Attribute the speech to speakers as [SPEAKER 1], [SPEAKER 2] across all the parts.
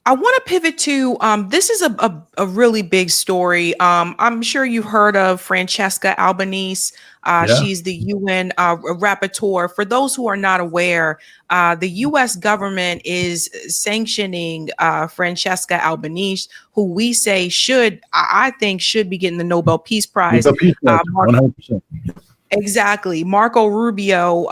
[SPEAKER 1] I want to pivot to this is a really big story. I'm sure you've heard of Francesca Albanese.
[SPEAKER 2] Yeah.
[SPEAKER 1] She's the UN rapporteur. For those who are not aware, the US government is sanctioning Francesca Albanese, who we say I think, should be getting the Nobel Peace Prize.
[SPEAKER 2] The peace
[SPEAKER 1] Uh,
[SPEAKER 2] process, 100%.
[SPEAKER 1] Exactly. Marco Rubio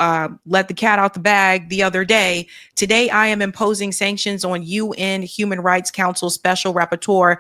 [SPEAKER 1] let the cat out the bag the other day. Today, I am imposing sanctions on UN Human Rights Council Special Rapporteur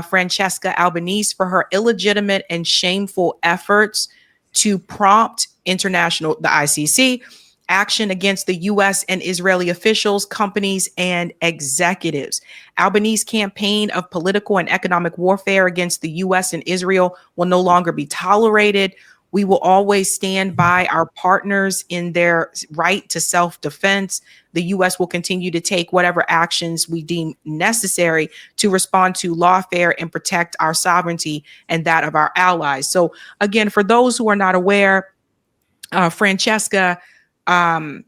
[SPEAKER 1] Francesca Albanese for her illegitimate and shameful efforts to prompt the ICC, action against the US and Israeli officials, companies, and executives. Albanese's campaign of political and economic warfare against the US and Israel will no longer be tolerated. We will always stand by our partners in their right to self-defense. The U.S. will continue to take whatever actions we deem necessary to respond to lawfare and protect our sovereignty and that of our allies. So, again, for those who are not aware, Francesca, um,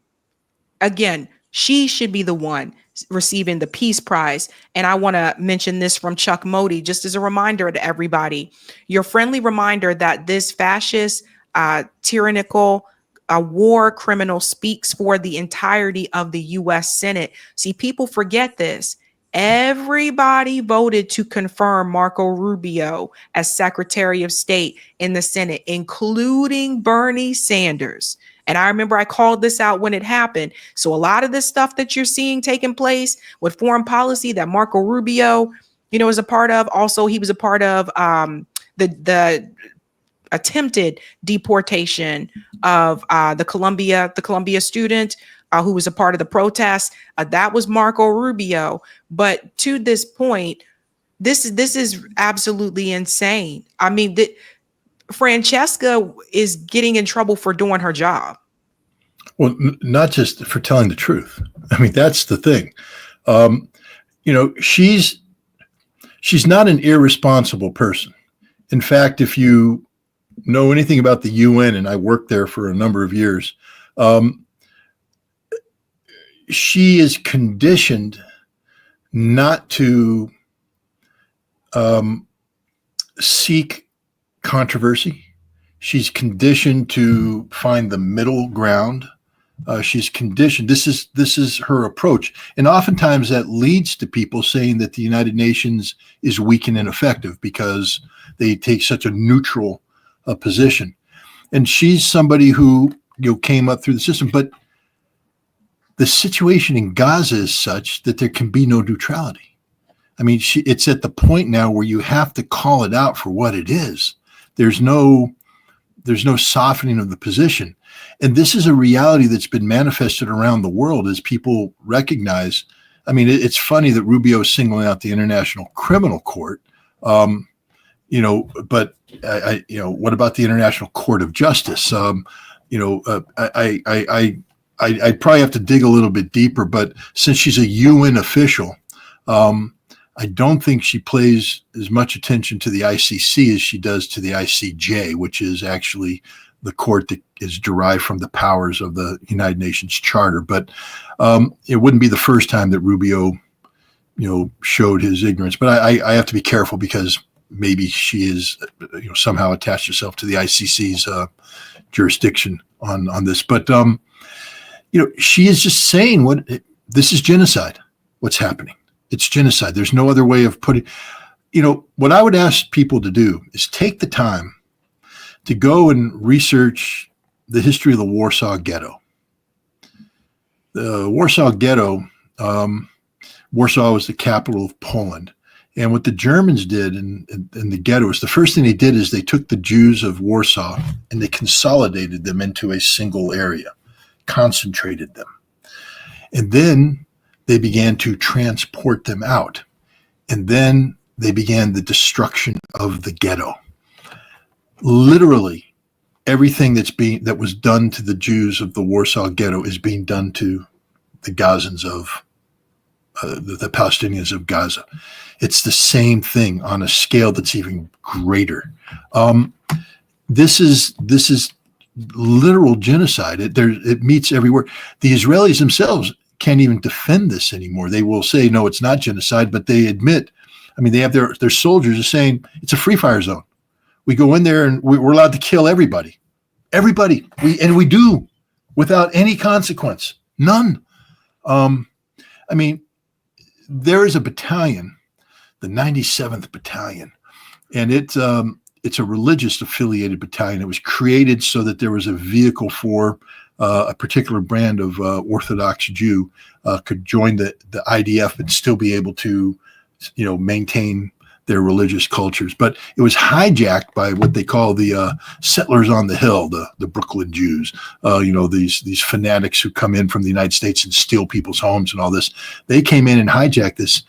[SPEAKER 1] again, she should be the one receiving the Peace Prize. And I want to mention this from Chuck Modi, just as a reminder to everybody, your friendly reminder that this fascist, tyrannical, war criminal speaks for the entirety of the US Senate. See, people forget this. Everybody voted to confirm Marco Rubio as Secretary of State in the Senate, including Bernie Sanders. And I remember I called this out when it happened. So a lot of this stuff that you're seeing taking place with foreign policy that Marco Rubio, is a part of. Also, he was a part of the attempted deportation of the Columbia student who was a part of the protest. That was Marco Rubio. But to this point, this is absolutely insane. I mean, Francesca is getting in trouble for doing her job.
[SPEAKER 2] Well, not just for telling the truth. I mean, that's the thing. Um, she's not an irresponsible person. In fact, if you know anything about the UN, and I worked there for a number of years, she is conditioned not to seek controversy. She's conditioned to find the middle ground. She's conditioned. This is her approach, and oftentimes that leads to people saying that the United Nations is weak and ineffective because they take such a neutral position. And she's somebody who came up through the system, but the situation in Gaza is such that there can be no neutrality. I mean, it's at the point now where you have to call it out for what it is. There's no softening of the position. And this is a reality that's been manifested around the world as people recognize. I mean, it's funny that Rubio is singling out the International Criminal Court, but what about the International Court of Justice? I'd probably have to dig a little bit deeper, but since she's a UN official, I don't think she pays as much attention to the ICC as she does to the ICJ, which is actually the court that is derived from the powers of the United Nations Charter. But it wouldn't be the first time that Rubio, showed his ignorance. But I have to be careful because maybe she is, somehow attached herself to the ICC's jurisdiction on this. But she is just saying this is genocide. What's happening? It's genocide. There's no other way of putting, what I would ask people to do is take the time to go and research the history of the Warsaw Ghetto. The Warsaw Ghetto, Warsaw was the capital of Poland. And what the Germans did in the ghettos, the first thing they did is they took the Jews of Warsaw and they consolidated them into a single area, concentrated them. And then they began to transport them out. And then they began the destruction of the ghetto. Literally, everything that was done to the Jews of the Warsaw Ghetto is being done to the Gazans of the Palestinians of Gaza. It's the same thing on a scale that's even greater. This is literal genocide. It meets everywhere. The Israelis themselves can't even defend this anymore. They will say, no, it's not genocide, but they admit, I mean, they have their soldiers are saying it's a free fire zone. We go in there and we're allowed to kill everybody. Everybody. We do without any consequence. None. I mean, there is a battalion, the 97th Battalion, and it's a religious affiliated battalion. It was created so that there was a vehicle for a particular brand of Orthodox Jew could join the IDF and still be able to, maintain their religious cultures. But it was hijacked by what they call the settlers on the hill, the Brooklyn Jews, these fanatics who come in from the United States and steal people's homes and all this. They came in and hijacked this.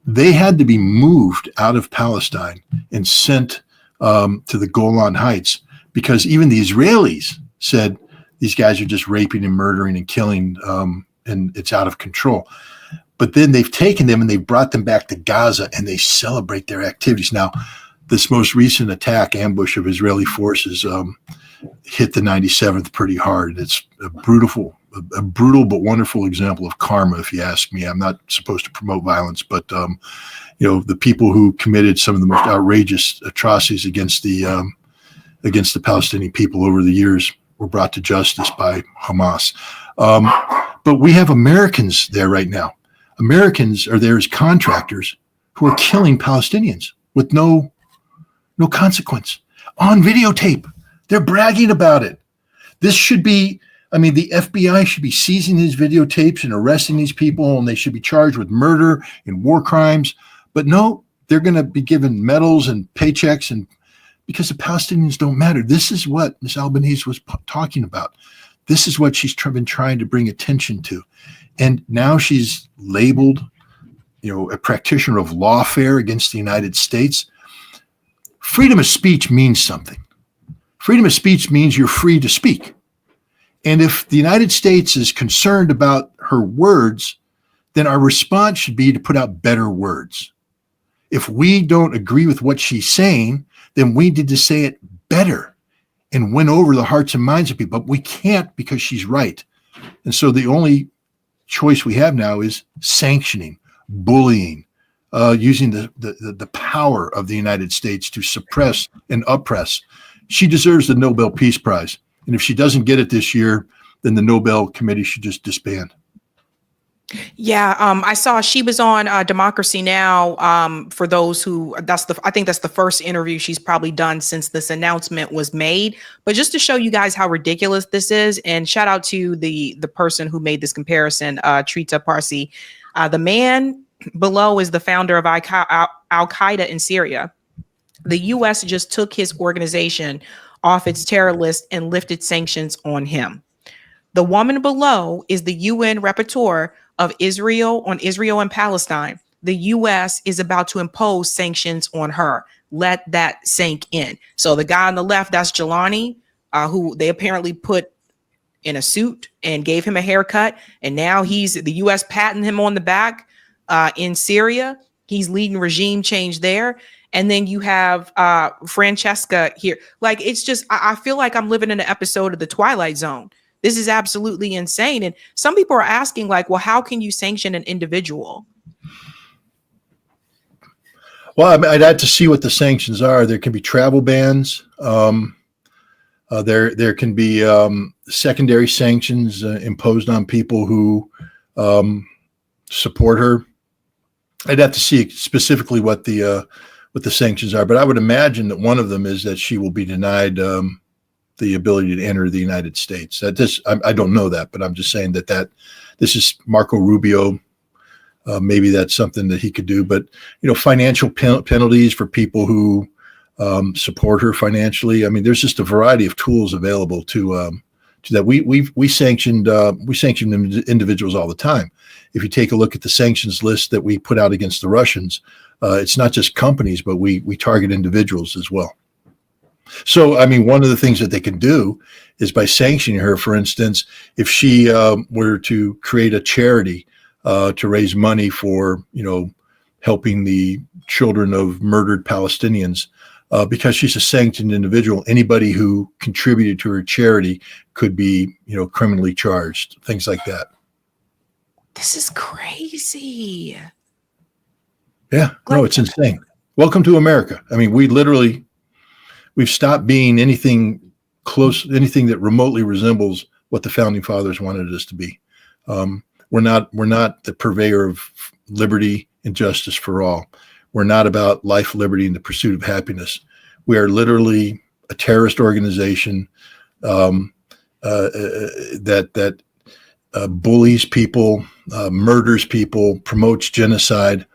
[SPEAKER 2] They had to be moved out of Palestine and sent to the Golan Heights because even the Israelis said these guys are just raping and murdering and killing, and it's out of control. But then they've taken them and they've brought them back to Gaza and they celebrate their activities. Now, this most recent ambush of Israeli forces hit the 97th pretty hard. It's a brutal but wonderful example of karma, if you ask me. I'm not supposed to promote violence, but the people who committed some of the most outrageous atrocities against the Palestinian people over the years were brought to justice by Hamas. But we have Americans there right now. Americans are there as contractors who are killing Palestinians with no consequence on videotape. They're bragging about it. This should be, the FBI should be seizing these videotapes and arresting these people, and they should be charged with murder and war crimes. But no, they're going to be given medals and paychecks, and because the Palestinians don't matter. This is what Ms. Albanese was talking about. This is what she's been trying to bring attention to. And now she's labeled, a practitioner of lawfare against the United States. Freedom of speech means something. Freedom of speech means you're free to speak. And if the United States is concerned about her words, then our response should be to put out better words. If we don't agree with what she's saying, then we need to say it better and win over the hearts and minds of people. But we can't because she's right. And so the only choice we have now is sanctioning, bullying, using the power of the United States to suppress and oppress. She deserves the Nobel Peace Prize. And if she doesn't get it this year, then the Nobel Committee should just disband.
[SPEAKER 1] Yeah, I saw she was on Democracy Now! For those who, I think that's the first interview she's probably done since this announcement was made. But just to show you guys how ridiculous this is, and shout out to the person who made this comparison, Trita Parsi. The man below is the founder of Al-Qaeda in Syria. The U.S. just took his organization off its terror list and lifted sanctions on him. The woman below is the UN rapporteur of Israel and Palestine. The U.S. is about to impose sanctions on her. Let that sink in. So the guy on the left, that's Jelani, who they apparently put in a suit and gave him a haircut. And now the U.S. patting him on the back in Syria. He's leading regime change there. And then you have Francesca here. Like, it's just, I feel like I'm living in an episode of The Twilight Zone. This is absolutely insane. And some people are asking, like, well, how can you sanction an individual?
[SPEAKER 2] Well, I'd have to see what the sanctions are. There can be travel bans. There can be secondary sanctions imposed on people who support her. I'd have to see specifically what the sanctions are, but I would imagine that one of them is that she will be denied the ability to enter the United States. I don't know that, but I'm just saying that this is Marco Rubio. Maybe that's something that he could do, but financial penalties for people who support her financially. There's just a variety of tools available to that. We sanctioned individuals all the time. If you take a look at the sanctions list that we put out against the Russians, it's not just companies, but we target individuals as well. So, one of the things that they can do is by sanctioning her, for instance, if she were to create a charity to raise money for, helping the children of murdered Palestinians, because she's a sanctioned individual, anybody who contributed to her charity could be, criminally charged, things like that.
[SPEAKER 1] This is crazy.
[SPEAKER 2] Yeah, no, it's insane. Welcome to America. I mean, we've stopped being anything that remotely resembles what the founding fathers wanted us to be. We're not the purveyor of liberty and justice for all. We're not about life, liberty, and the pursuit of happiness. We are literally a terrorist organization that bullies people, murders people, promotes genocide,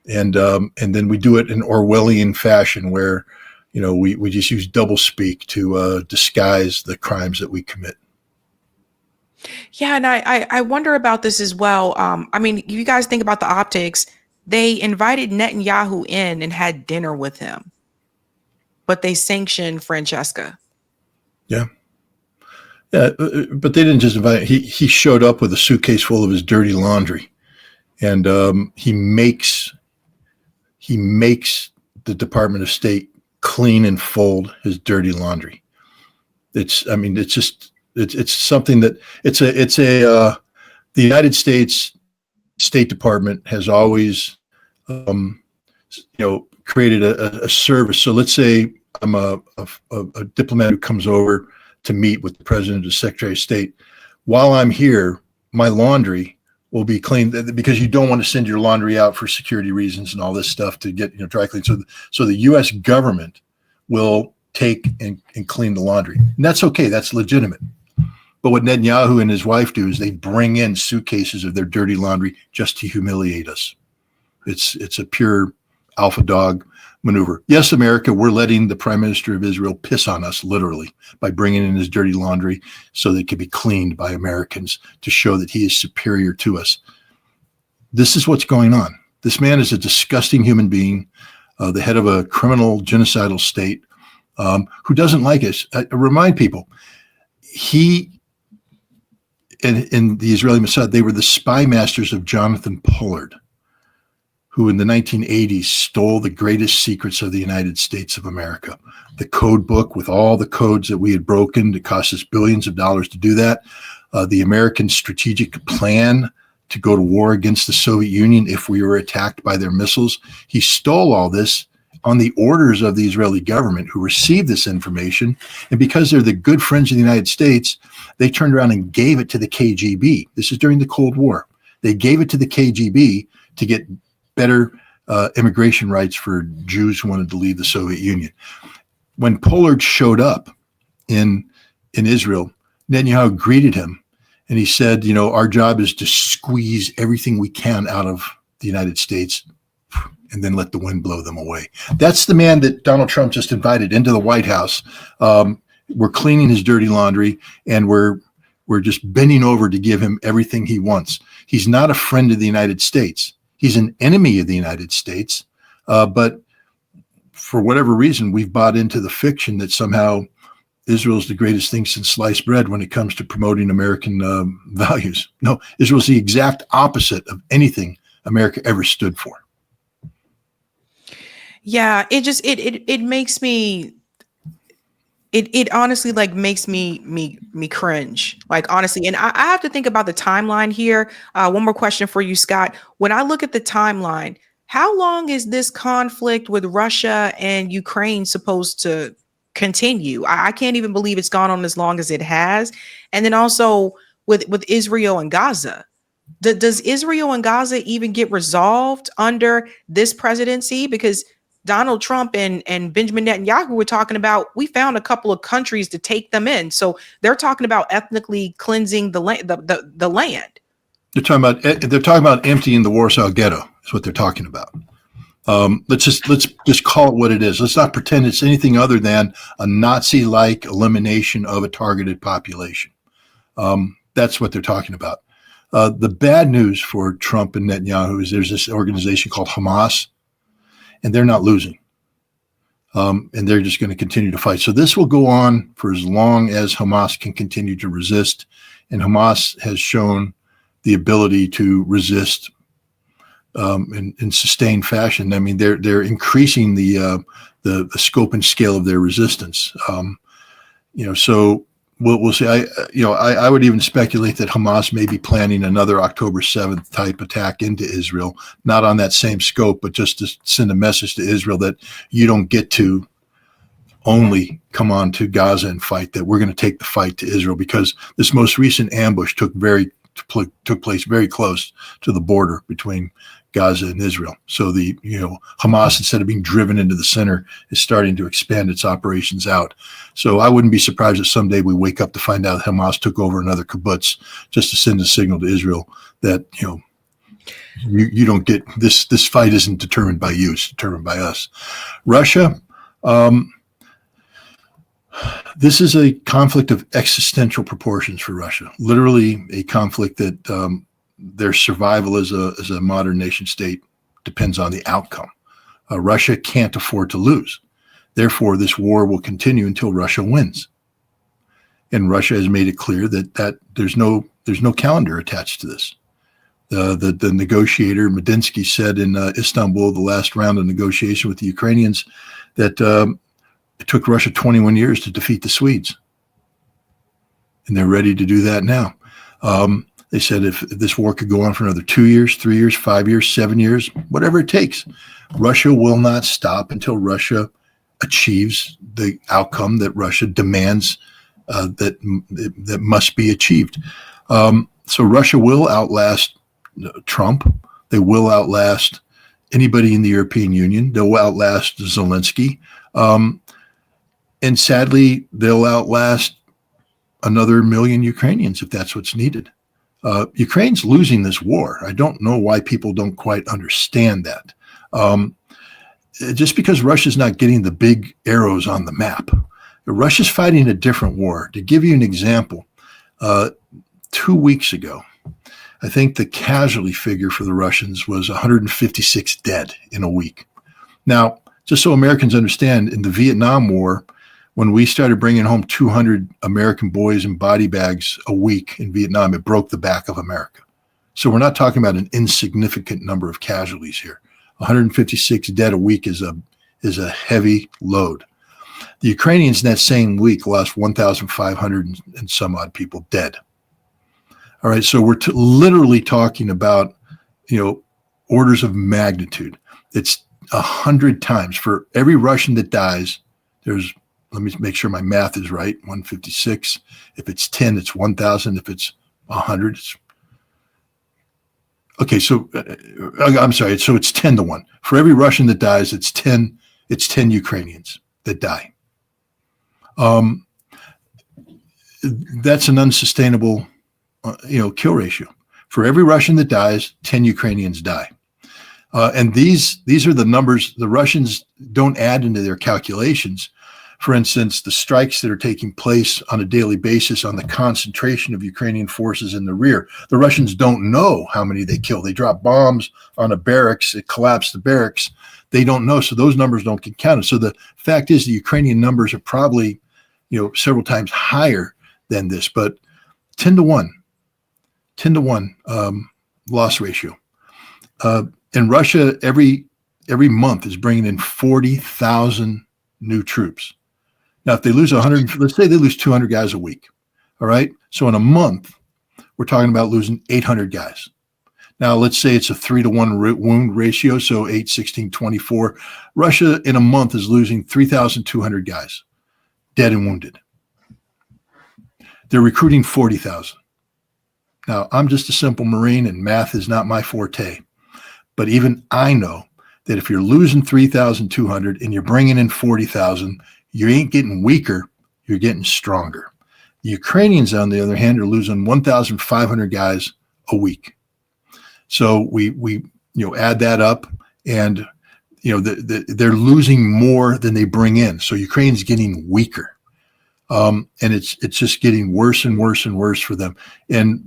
[SPEAKER 2] and then we do it in Orwellian fashion, where we just use doublespeak to disguise the crimes that we commit.
[SPEAKER 1] Yeah, and I wonder about this as well. I mean, you guys think about the optics. They invited Netanyahu in and had dinner with him, but they sanctioned Francesca.
[SPEAKER 2] Yeah. Yeah, but they didn't just invite. He showed up with a suitcase full of his dirty laundry, and he makes the Department of State clean and fold his dirty laundry. It's something that the United States State Department has always created a service. So let's say I'm a diplomat who comes over to meet with the president or secretary of state. While I'm here, my laundry will be cleaned, because you don't want to send your laundry out for security reasons and all this stuff to get dry clean. So the U.S. government will take and clean the laundry, and that's okay. That's legitimate. But what Netanyahu and his wife do is they bring in suitcases of their dirty laundry just to humiliate us. It's a pure alpha dog maneuver. Yes, America, we're letting the prime minister of Israel piss on us, literally, by bringing in his dirty laundry so that it can be cleaned by Americans to show that he is superior to us. This is what's going on. This man is a disgusting human being, the head of a criminal genocidal state, who doesn't like us. I remind people, he and the Israeli Mossad, they were the spy masters of Jonathan Pollard, who in the 1980s stole the greatest secrets of the United States of America. The code book with all the codes that we had broken. It cost us billions of dollars to do that. The American strategic plan to go to war against the Soviet Union if we were attacked by their missiles. He stole all this on the orders of the Israeli government, who received this information. And because they're the good friends of the United States, they turned around and gave it to the KGB. This is during the Cold War. They gave it to the KGB to get better immigration rights for Jews who wanted to leave the Soviet Union. When Pollard showed up in Israel, Netanyahu greeted him, and he said, our job is to squeeze everything we can out of the United States and then let the wind blow them away. That's the man that Donald Trump just invited into the White House. We're cleaning his dirty laundry, and we're just bending over to give him everything he wants. He's not a friend of the United States. He's an enemy of the United States. But for whatever reason, we've bought into the fiction that somehow Israel is the greatest thing since sliced bread when it comes to promoting American values. No, Israel's the exact opposite of anything America ever stood for.
[SPEAKER 1] Yeah, it makes me, it honestly makes me cringe, honestly. And I have to think about the timeline here. One more question for you, Scott. When I look at the timeline, how long is this conflict with Russia and Ukraine supposed to continue? I can't even believe it's gone on as long as it has. And then also with Israel and Gaza. Does Israel and Gaza even get resolved under this presidency? Because Donald Trump and Benjamin Netanyahu were talking about, we found a couple of countries to take them in. So they're talking about ethnically cleansing the land. The land.
[SPEAKER 2] They're talking about emptying the Warsaw Ghetto. Is what they're talking about. Let's just call it what it is. Let's not pretend it's anything other than a Nazi-like elimination of a targeted population. That's what they're talking about. The bad news for Trump and Netanyahu is there's this organization called Hamas, and they're not losing. And they're just going to continue to fight. So this will go on for as long as Hamas can continue to resist. And Hamas has shown the ability to resist in sustained fashion. I mean, they're increasing the scope and scale of their resistance. So we'll see. I would even speculate that Hamas may be planning another October 7th type attack into Israel, not on that same scope, but just to send a message to Israel that you don't get to only come on to Gaza and fight, that we're going to take the fight to Israel, because this most recent ambush took place very close to the border between Gaza and Israel. So Hamas, instead of being driven into the center, is starting to expand its operations out. So I wouldn't be surprised if someday we wake up to find out Hamas took over another kibbutz, just to send a signal to Israel that, you don't get this. This fight isn't determined by you; it's determined by us. Russia. This is a conflict of existential proportions for Russia. Literally, a conflict that their survival as a modern nation state depends on the outcome. Russia can't afford to lose. Therefore, this war will continue until Russia wins. And Russia has made it clear that there's no calendar attached to this. The negotiator Medinsky said in Istanbul, the last round of negotiation with the Ukrainians, that it took Russia 21 years to defeat the Swedes. And they're ready to do that now. They said if this war could go on for another 2 years, 3 years, 5 years, 7 years, whatever it takes, Russia will not stop until Russia achieves the outcome that Russia demands that must be achieved. So Russia will outlast Trump. They will outlast anybody in the European Union. They'll outlast Zelensky. And sadly, they'll outlast another million Ukrainians if that's what's needed. Ukraine's losing this war. I don't know why people don't quite understand that. Just because Russia's not getting the big arrows on the map, Russia's fighting a different war. To give you an example, 2 weeks ago, I think the casualty figure for the Russians was 156 dead in a week. Now, just so Americans understand, in the Vietnam War, when we started bringing home 200 American boys in body bags a week in Vietnam, it broke the back of America. So we're not talking about an insignificant number of casualties here. 156 dead a week is a heavy load. The Ukrainians in that same week lost 1,500 and some odd people dead. All right, so we're literally talking about, orders of magnitude. It's 100 times. For every Russian that dies, let me make sure my math is right, 156. If it's 10, it's 1,000. If it's 100, it's... Okay, so I'm sorry. So it's 10 to 1. For every Russian that dies, it's 10 Ukrainians that die. That's an unsustainable, kill ratio. For every Russian that dies, 10 Ukrainians die. And these are the numbers the Russians don't add into their calculations. For instance, the strikes that are taking place on a daily basis on the concentration of Ukrainian forces in the rear. The Russians don't know how many they kill. They drop bombs on a barracks, it collapsed the barracks. They don't know, so those numbers don't get counted. So the fact is the Ukrainian numbers are probably, several times higher than this, but 10 to 1 loss ratio. And Russia every month is bringing in 40,000 new troops. Now, if they lose 100, let's say they lose 200 guys a week. All right. So in a month, we're talking about losing 800 guys. Now, let's say it's a 3-to-1 wound ratio. So 8, 16, 24. Russia in a month is losing 3,200 guys, dead and wounded. They're recruiting 40,000. Now, I'm just a simple Marine and math is not my forte. But even I know that if you're losing 3,200 and you're bringing in 40,000, you ain't getting weaker, you're getting stronger. The Ukrainians, on the other hand, are losing 1,500 guys a week. So we add that up, and they're losing more than they bring in. So Ukraine's getting weaker, and it's just getting worse and worse and worse for them. And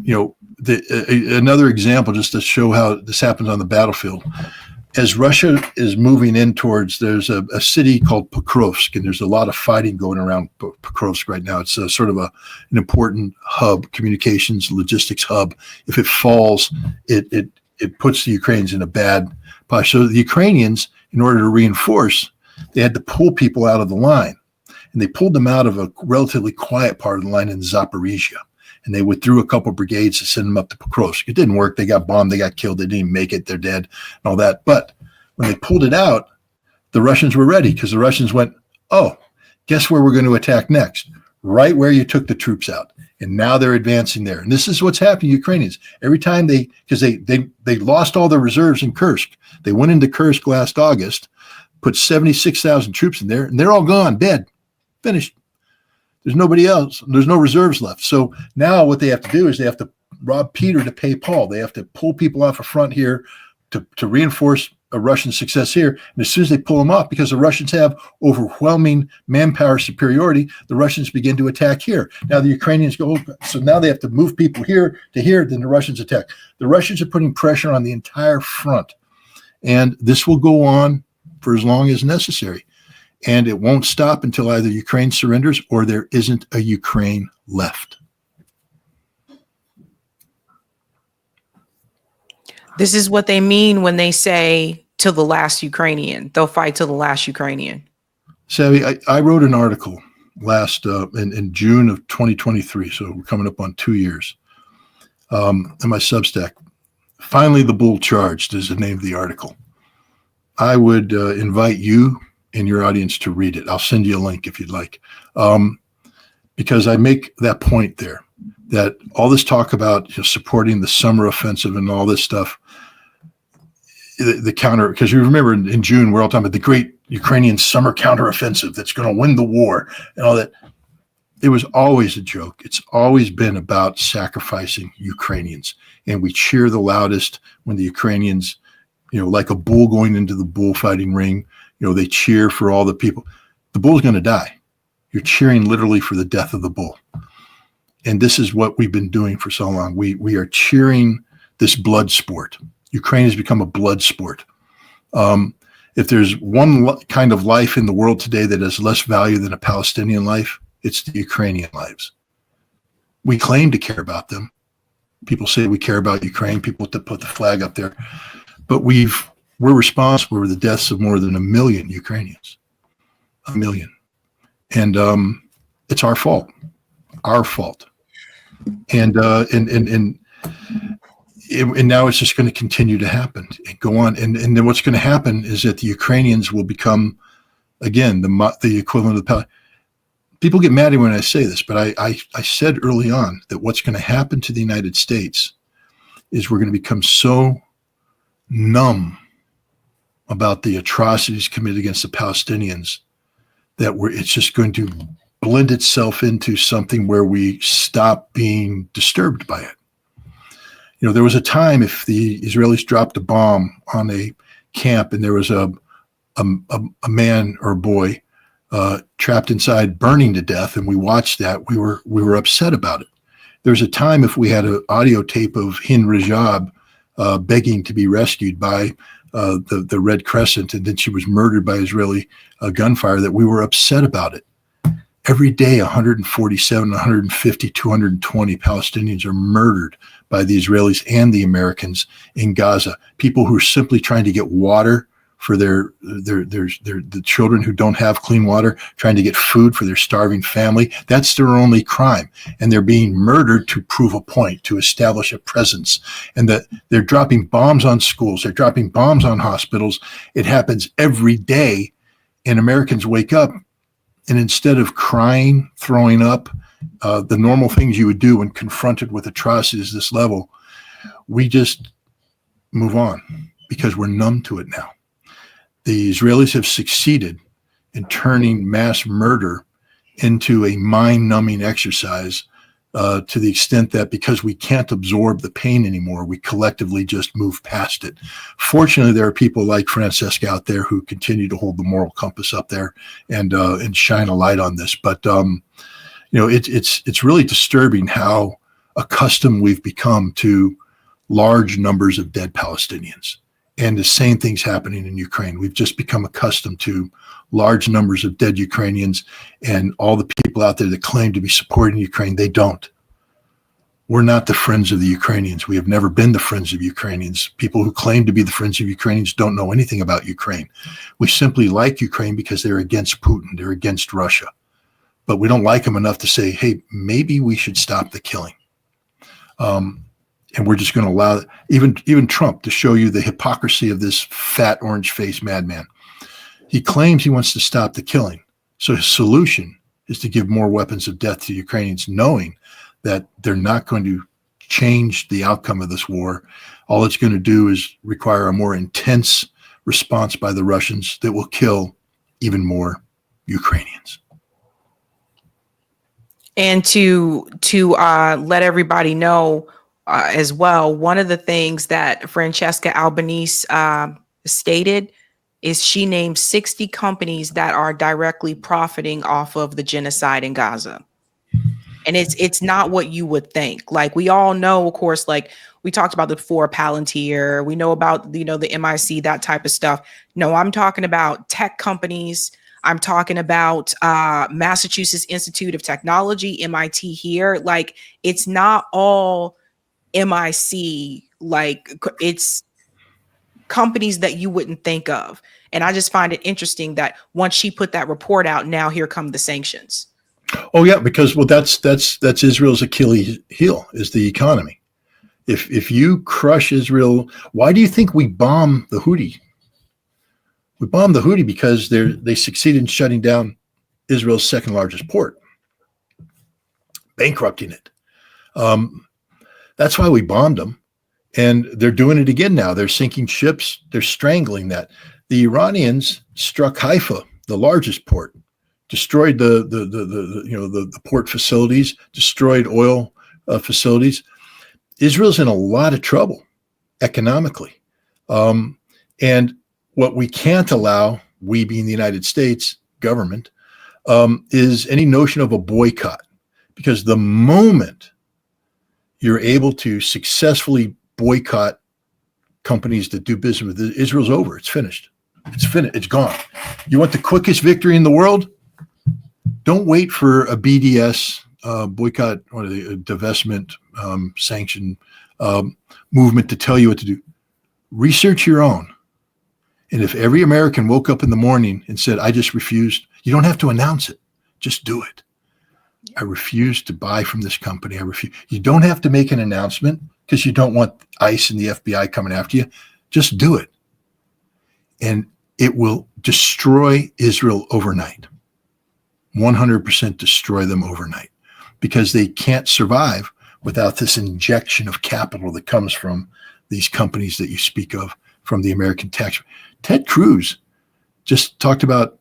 [SPEAKER 2] another example, just to show how this happens on the battlefield. As Russia is moving in towards, there's a city called Pokrovsk, and there's a lot of fighting going around Pokrovsk right now. It's sort of an important hub, communications, logistics hub. If it falls, it puts the Ukrainians in a bad posture. So the Ukrainians, in order to reinforce, they had to pull people out of the line. and they pulled them out of a relatively quiet part of the line in Zaporizhia. And they withdrew a couple brigades to send them up to Pokrovsk. It didn't work. They got bombed. They got killed. They didn't even make it. They're dead and all that. But when they pulled it out, the Russians were ready, because the Russians went, oh, guess where we're going to attack next? Right where you took the troops out. And now they're advancing there. And this is what's happening to Ukrainians. Every time because they lost all their reserves in Kursk. They went into Kursk last August, put 76,000 troops in there, and they're all gone, dead, finished. There's nobody else. There's no reserves left. So now what they have to do is they have to rob Peter to pay Paul. They have to pull people off a front here to reinforce a Russian success here. And as soon as they pull them off, because the Russians have overwhelming manpower superiority, the Russians begin to attack here. Now the Ukrainians go, so now they have to move people here to here, then the Russians attack. The Russians are putting pressure on the entire front. And this will go on for as long as necessary. And it won't stop until either Ukraine surrenders or there isn't a Ukraine left.
[SPEAKER 1] This is what they mean when they say till the last Ukrainian. They'll fight till the last Ukrainian.
[SPEAKER 2] Sabby, I wrote an article in June of 2023, so we're coming up on 2 years, in my Substack. Finally, the Bull Charged is the name of the article. I would invite you and your audience to read it. I'll send you a link if you'd like, because I make that point there, that all this talk about supporting the summer offensive and all this stuff, the counter, because you remember in June, we're all talking about the great Ukrainian summer counteroffensive that's going to win the war and all that. It was always a joke. It's always been about sacrificing Ukrainians. And we cheer the loudest when the Ukrainians, like a bull going into the bullfighting ring, they cheer for all the people. The bull's going to die. You're cheering literally for the death of the bull. And this is what we've been doing for so long. We are cheering this blood sport. Ukraine has become a blood sport. If there's one kind of life in the world today that has less value than a Palestinian life, it's the Ukrainian lives. We claim to care about them. People say we care about Ukraine. People put the flag up there. But we're responsible for the deaths of more than 1 million Ukrainians. 1 million. And it's our fault. Our fault. And now it's just going to continue to happen and go on. And then what's going to happen is that the Ukrainians will become, again, the equivalent of the people get mad at me when I say this, but I said early on that what's going to happen to the United States is we're going to become so numb about the atrocities committed against the Palestinians that it's just going to blend itself into something where we stop being disturbed by it. There was a time if the Israelis dropped a bomb on a camp and there was a man or a boy trapped inside burning to death, and we watched that, we were upset about it. There was a time if we had an audio tape of Hind Rajab begging to be rescued by the Red Crescent, and then she was murdered by Israeli gunfire, that we were upset about it. Every day, 147, 150, 220 Palestinians are murdered by the Israelis and the Americans in Gaza. People who are simply trying to get water for the children who don't have clean water, trying to get food for their starving family. That's their only crime. And they're being murdered to prove a point, to establish a presence. And that they're dropping bombs on schools. They're dropping bombs on hospitals. It happens every day. And Americans wake up, and instead of crying, throwing up, the normal things you would do when confronted with atrocities this level, we just move on because we're numb to it now. The Israelis have succeeded in turning mass murder into a mind-numbing exercise to the extent that because we can't absorb the pain anymore, we collectively just move past it. Fortunately, there are people like Francesca out there who continue to hold the moral compass up there and shine a light on this. But it's really disturbing how accustomed we've become to large numbers of dead Palestinians. And the same thing's happening in Ukraine. We've just become accustomed to large numbers of dead Ukrainians, and all the people out there that claim to be supporting Ukraine, they don't. We're not the friends of the Ukrainians. We have never been the friends of Ukrainians. People who claim to be the friends of Ukrainians don't know anything about Ukraine. We simply like Ukraine because they're against Putin. They're against Russia. but we don't like them enough to say, hey, maybe we should stop the killing. And we're just going to allow even Trump to show you the hypocrisy of this fat orange-faced madman. He claims he wants to stop the killing. So his solution is to give more weapons of death to Ukrainians, knowing that they're not going to change the outcome of this war. All it's going to do is require a more intense response by the Russians that will kill even more Ukrainians.
[SPEAKER 1] And to let everybody know as well, one of the things that Francesca Albanese stated is she named 60 companies that are directly profiting off of the genocide in Gaza. And it's not what you would think. Like, we all know, of course, like we talked about before, Palantir, we know about, the MIC, that type of stuff. No, I'm talking about tech companies. I'm talking about Massachusetts Institute of Technology, MIT here. Like, it's not all MIC, like it's companies that you wouldn't think of. And I just find it interesting that once she put that report out, now here come the sanctions.
[SPEAKER 2] Oh yeah, because that's Israel's Achilles heel, is the economy. If you crush Israel, why do you think we bomb the Houthi? We bomb the Houthi because they succeeded in shutting down Israel's second largest port, bankrupting it. That's why we bombed them, and they're doing it again now. They're sinking ships. They're strangling that. The Iranians struck Haifa, the largest port, destroyed the port facilities, destroyed oil facilities. Israel's in a lot of trouble economically, and what we can't allow, we being the United States government, is any notion of a boycott, because the moment you're able to successfully boycott companies that do business with Israel's over. It's finished. It's finished. It's gone. You want the quickest victory in the world? Don't wait for a BDS boycott or the divestment sanction movement to tell you what to do. Research your own. And if every American woke up in the morning and said, I just refused, you don't have to announce it. Just do it. I refuse to buy from this company. I refuse. You don't have to make an announcement because you don't want ICE and the FBI coming after you. Just do it. And it will destroy Israel overnight. 100% destroy them overnight, because they can't survive without this injection of capital that comes from these companies that you speak of, from the American tax. Ted Cruz just talked about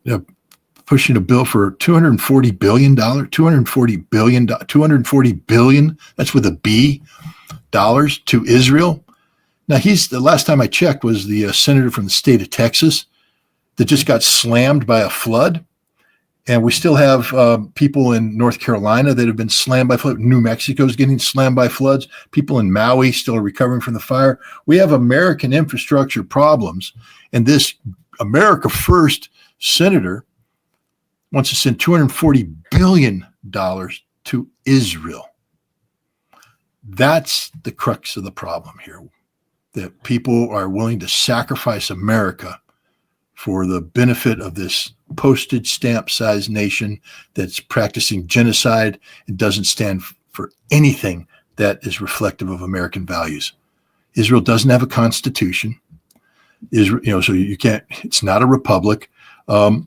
[SPEAKER 2] pushing a bill for $240 billion, $240 billion, that's with a B, dollars to Israel. Now, the last time I checked, was the senator from the state of Texas that just got slammed by a flood. And we still have people in North Carolina that have been slammed by flood. New Mexico's getting slammed by floods. People in Maui still are recovering from the fire. We have American infrastructure problems. And this America First senator wants to send $240 billion to Israel. That's the crux of the problem here, that people are willing to sacrifice America for the benefit of this postage stamp sized nation that's practicing genocide and doesn't stand for anything that is reflective of American values. Israel doesn't have a constitution. Israel, so you can't. It's not a republic. They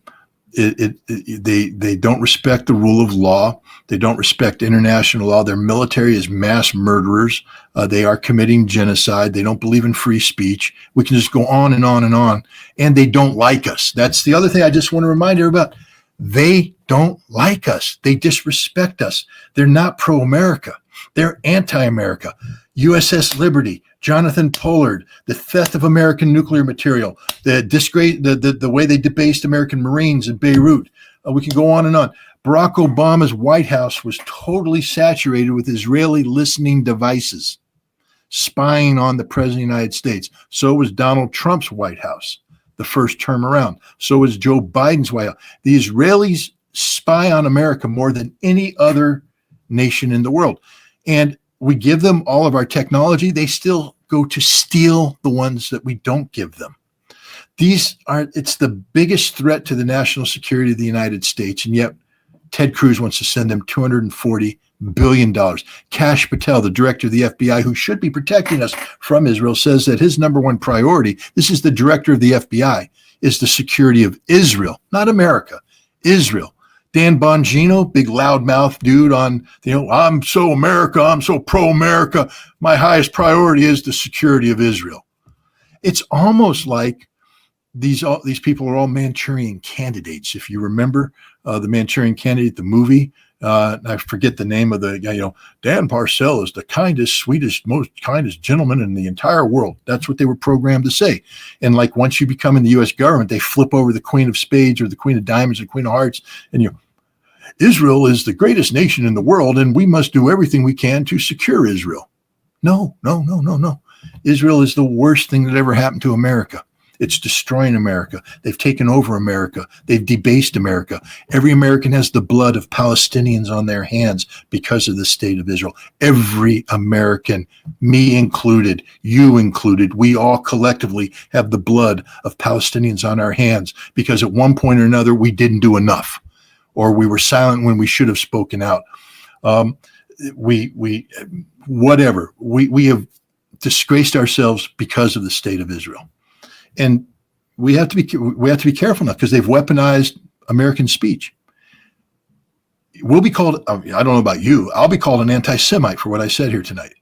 [SPEAKER 2] don't respect the rule of law. They don't respect international law. Their military is mass murderers. They are committing genocide. They don't believe in free speech. We can just go on and on and on. And they don't like us. That's the other thing I just want to remind everybody about. They don't like us. They disrespect us. They're not pro-America. They're anti-America. USS Liberty, Jonathan Pollard, the theft of American nuclear material, the disgrace, the way they debased American Marines in Beirut. We can go on and on. Barack Obama's White House was totally saturated with Israeli listening devices, spying on the President of the United States. So was Donald Trump's White House the first term around. So was Joe Biden's White House. The Israelis spy on America more than any other nation in the world. And we give them all of our technology. They still go to steal the ones that we don't give them. It's the biggest threat to the national security of the United States. And yet Ted Cruz wants to send them $240 billion. Kash Patel, the director of the FBI, who should be protecting us from Israel, says that his number one priority, this is the director of the FBI, is the security of Israel, not America, Israel. Dan Bongino, big loudmouth dude on, I'm so America, I'm so pro-America. My highest priority is the security of Israel. It's almost like these people are all Manchurian candidates. If you remember the Manchurian Candidate, the movie, I forget the name of the guy, Dan Parcell is the kindest, sweetest, most kindest gentleman in the entire world. That's what they were programmed to say. And like once you become in the U.S. government, they flip over the Queen of Spades or the Queen of Diamonds or Queen of Hearts, and Israel is the greatest nation in the world, and we must do everything we can to secure Israel. No. Israel is the worst thing that ever happened to America. It's destroying America. They've taken over America. They've debased America. Every American has the blood of Palestinians on their hands because of the state of Israel. Every American, me included, you included, we all collectively have the blood of Palestinians on our hands because at one point or another, we didn't do enough, or we were silent when we should have spoken out. We have disgraced ourselves because of the state of Israel. And we have to be careful now because they've weaponized American speech. We'll be called, I don't know about you, I'll be called an anti-Semite for what I said here tonight.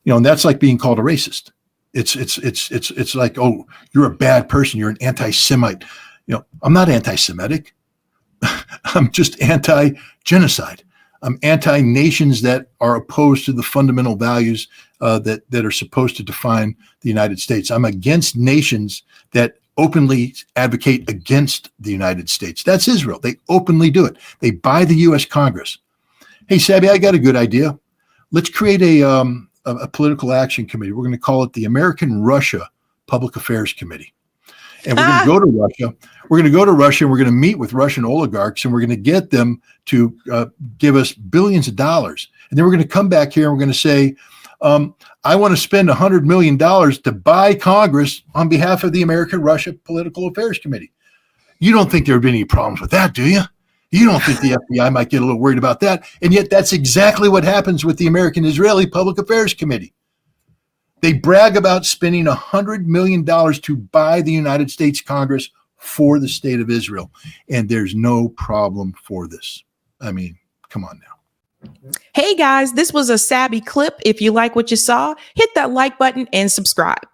[SPEAKER 2] And that's like being called a racist. It's like, oh, you're a bad person, you're an anti-Semite. I'm not anti-Semitic. I'm just anti-genocide. I'm anti-nations that are opposed to the fundamental values that are supposed to define the United States. I'm against nations that openly advocate against the United States. That's Israel. They openly do it. They buy the U.S. Congress. Hey, Sabby, I got a good idea. Let's create a political action committee. We're going to call it the American Russia Public Affairs Committee. And we're going to go to Russia. We're going to go to Russia and we're going to meet with Russian oligarchs and we're going to get them to give us billions of dollars. And then we're going to come back here and we're going to say, I want to spend $100 million to buy Congress on behalf of the American Russia Political Affairs Committee. You don't think there would be any problems with that, do you? You don't think the FBI might get a little worried about that. And yet that's exactly what happens with the American Israeli Public Affairs Committee. They brag about spending $100 million to buy the United States Congress for the state of Israel. And there's no problem for this. I mean, come on now.
[SPEAKER 1] Hey guys, this was a Sabby clip. If you like what you saw, hit that like button and subscribe.